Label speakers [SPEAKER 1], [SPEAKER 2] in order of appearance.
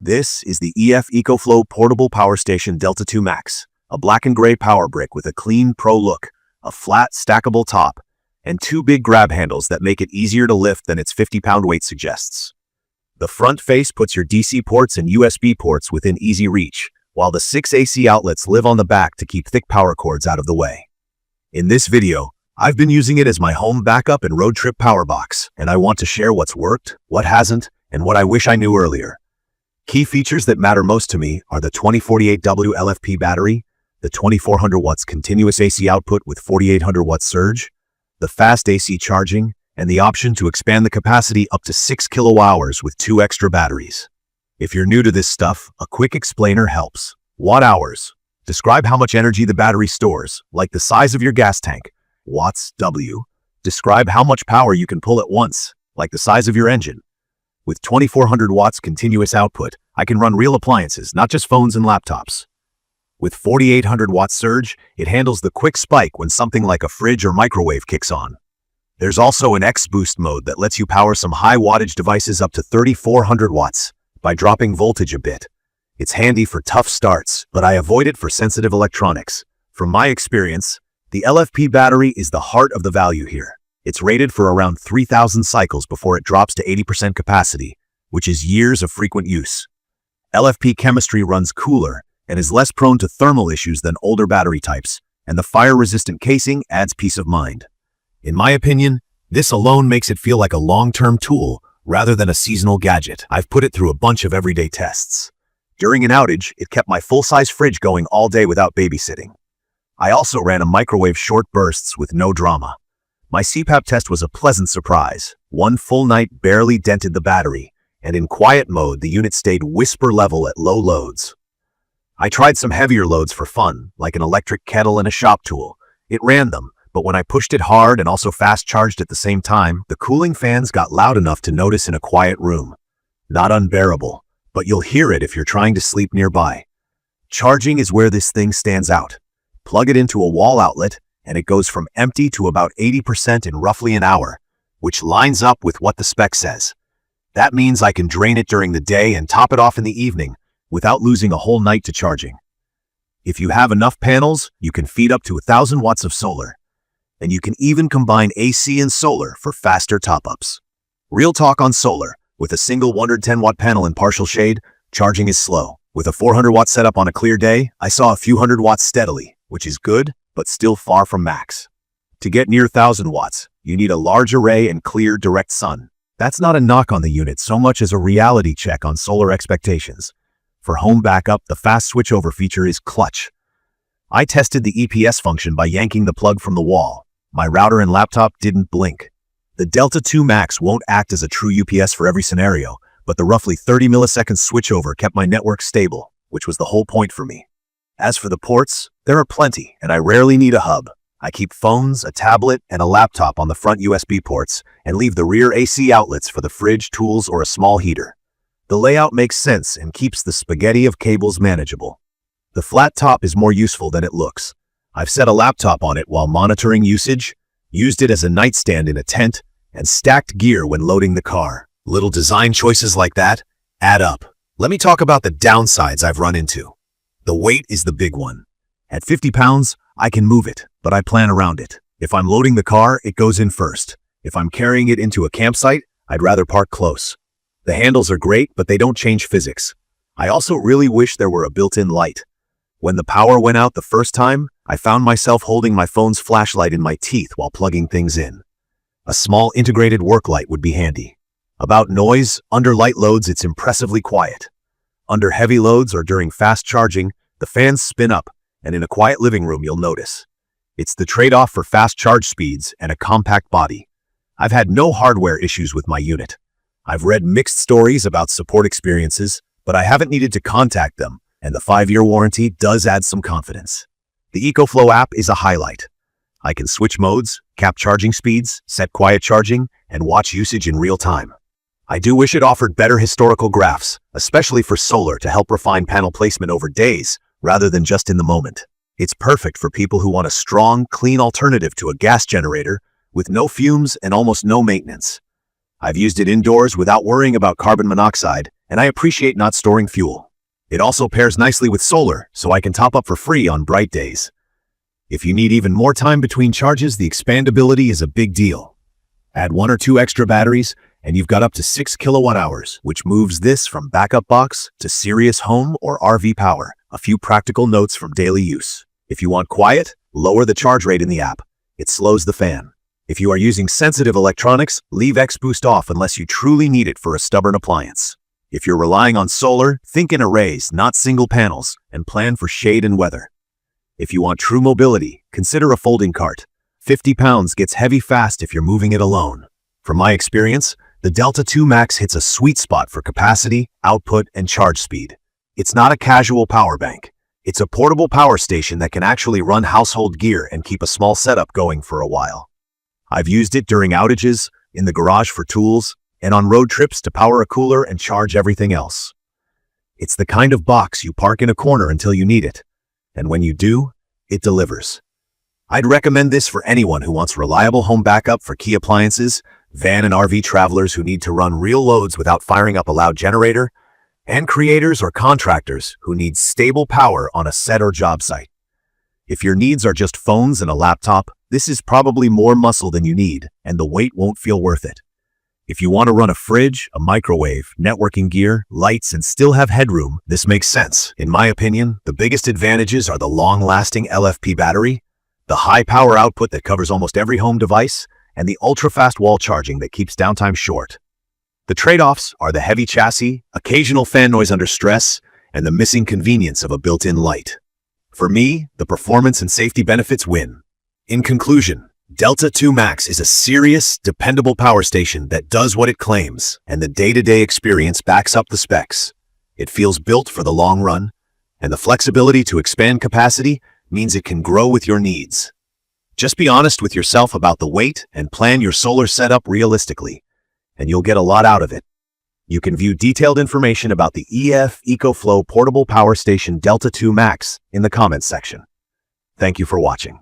[SPEAKER 1] This is the EF EcoFlow Portable Power Station Delta 2 Max, a black and gray power brick with a clean, pro look, a flat, stackable top, and two big grab handles that make it easier to lift than its 50-pound weight suggests. The front face puts your DC ports and USB ports within easy reach, while the 6 AC outlets live on the back to keep thick power cords out of the way. In this video, I've been using it as my home backup and road trip power box, and I want to share what's worked, what hasn't, and what I wish I knew earlier. Key features that matter most to me are the 2048W LFP battery, the 2400 watts continuous AC output with 4800 watt surge, the fast AC charging, and the option to expand the capacity up to 6 kWh with 2 extra batteries. If you're new to this stuff, a quick explainer helps. Watt hours. Describe how much energy the battery stores, like the size of your gas tank. Watts, W. Describe how much power you can pull at once, like the size of your engine. With 2400 watts continuous output, I can run real appliances, not just phones and laptops. With 4800 watt surge, it handles the quick spike when something like a fridge or microwave kicks on. There's also an X boost mode that lets you power some high wattage devices up to 3400 watts by dropping voltage a bit. It's handy for tough starts, but I avoid it for sensitive electronics. From my experience, the LFP battery is the heart of the value here. It's rated for around 3,000 cycles before it drops to 80% capacity, which is years of frequent use. LFP chemistry runs cooler and is less prone to thermal issues than older battery types, and the fire-resistant casing adds peace of mind. In my opinion, this alone makes it feel like a long-term tool rather than a seasonal gadget. I've put it through a bunch of everyday tests. During an outage, it kept my full-size fridge going all day without babysitting. I also ran a microwave short bursts with no drama. My CPAP test was a pleasant surprise. One full night barely dented the battery, and in quiet mode, the unit stayed whisper level at low loads. I tried some heavier loads for fun, like an electric kettle and a shop tool. It ran them, but when I pushed it hard and also fast charged at the same time, the cooling fans got loud enough to notice in a quiet room. Not unbearable, but you'll hear it if you're trying to sleep nearby. Charging is where this thing stands out. Plug it into a wall outlet, and it goes from empty to about 80% in roughly an hour, which lines up with what the spec says. That means I can drain it during the day and top it off in the evening without losing a whole night to charging. If you have enough panels, you can feed up to 1,000 watts of solar, and you can even combine AC and solar for faster top-ups. Real talk on solar. With a single 110 watt panel in partial shade, charging is slow. With a 400 watt setup on a clear day, I saw a few hundred watts steadily, which is good, but still far from max. To get near 1,000 watts, you need a large array and clear direct sun. That's not a knock on the unit so much as a reality check on solar expectations. For home backup, the fast switchover feature is clutch. I tested the EPS function by yanking the plug from the wall. My router and laptop didn't blink. The Delta 2 Max won't act as a true UPS for every scenario, but the roughly 30 millisecond switchover kept my network stable, which was the whole point for me. As for the ports, there are plenty, and I rarely need a hub. I keep phones, a tablet, and a laptop on the front USB ports, and leave the rear AC outlets for the fridge, tools, or a small heater. The layout makes sense and keeps the spaghetti of cables manageable. The flat top is more useful than it looks. I've set a laptop on it while monitoring usage, used it as a nightstand in a tent, and stacked gear when loading the car. Little design choices like that add up. Let me talk about the downsides I've run into. The weight is the big one. At 50 pounds, I can move it, but I plan around it. If I'm loading the car, it goes in first. If I'm carrying it into a campsite, I'd rather park close. The handles are great, but they don't change physics. I also really wish there were a built-in light. When the power went out the first time, I found myself holding my phone's flashlight in my teeth while plugging things in. A small integrated work light would be handy. About noise, under light loads it's impressively quiet. Under heavy loads or during fast charging, the fans spin up, and in a quiet living room you'll notice. It's the trade-off for fast charge speeds and a compact body. I've had no hardware issues with my unit. I've read mixed stories about support experiences, but I haven't needed to contact them, and the 5-year warranty does add some confidence. The EcoFlow app is a highlight. I can switch modes, cap charging speeds, set quiet charging, and watch usage in real time. I do wish it offered better historical graphs, especially for solar to help refine panel placement over days, rather than just in the moment. It's perfect for people who want a strong, clean alternative to a gas generator with no fumes and almost no maintenance. I've used it indoors without worrying about carbon monoxide, and I appreciate not storing fuel. It also pairs nicely with solar, so I can top up for free on bright days. If you need even more time between charges, the expandability is a big deal. Add 1 or 2 extra batteries, and you've got up to 6 kilowatt hours, which moves this from backup box to serious home or RV power. A few practical notes from daily use. If you want quiet, lower the charge rate in the app. It slows the fan. If you are using sensitive electronics, leave X-Boost off unless you truly need it for a stubborn appliance. If you're relying on solar, think in arrays, not single panels, and plan for shade and weather. If you want true mobility, consider a folding cart. 50 pounds gets heavy fast if you're moving it alone. From my experience, the Delta 2 Max hits a sweet spot for capacity, output, and charge speed. It's not a casual power bank. It's a portable power station that can actually run household gear and keep a small setup going for a while. I've used it during outages, in the garage for tools, and on road trips to power a cooler and charge everything else. It's the kind of box you park in a corner until you need it. And when you do, it delivers. I'd recommend this for anyone who wants reliable home backup for key appliances, van and RV travelers who need to run real loads without firing up a loud generator, and creators or contractors who need stable power on a set or job site. If your needs are just phones and a laptop, this is probably more muscle than you need, and the weight won't feel worth it. If you want to run a fridge, a microwave, networking gear, lights, and still have headroom, this makes sense. In my opinion, the biggest advantages are the long-lasting LFP battery, the high power output that covers almost every home device, and the ultra-fast wall charging that keeps downtime short. The trade-offs are the heavy chassis, occasional fan noise under stress, and the missing convenience of a built-in light. For me, the performance and safety benefits win. In conclusion, Delta 2 Max is a serious, dependable power station that does what it claims, and the day-to-day experience backs up the specs. It feels built for the long run, and the flexibility to expand capacity means it can grow with your needs. Just be honest with yourself about the weight and plan your solar setup realistically, and you'll get a lot out of it. You can view detailed information about the EF EcoFlow Portable Power Station Delta 2 Max in the comments section. Thank you for watching.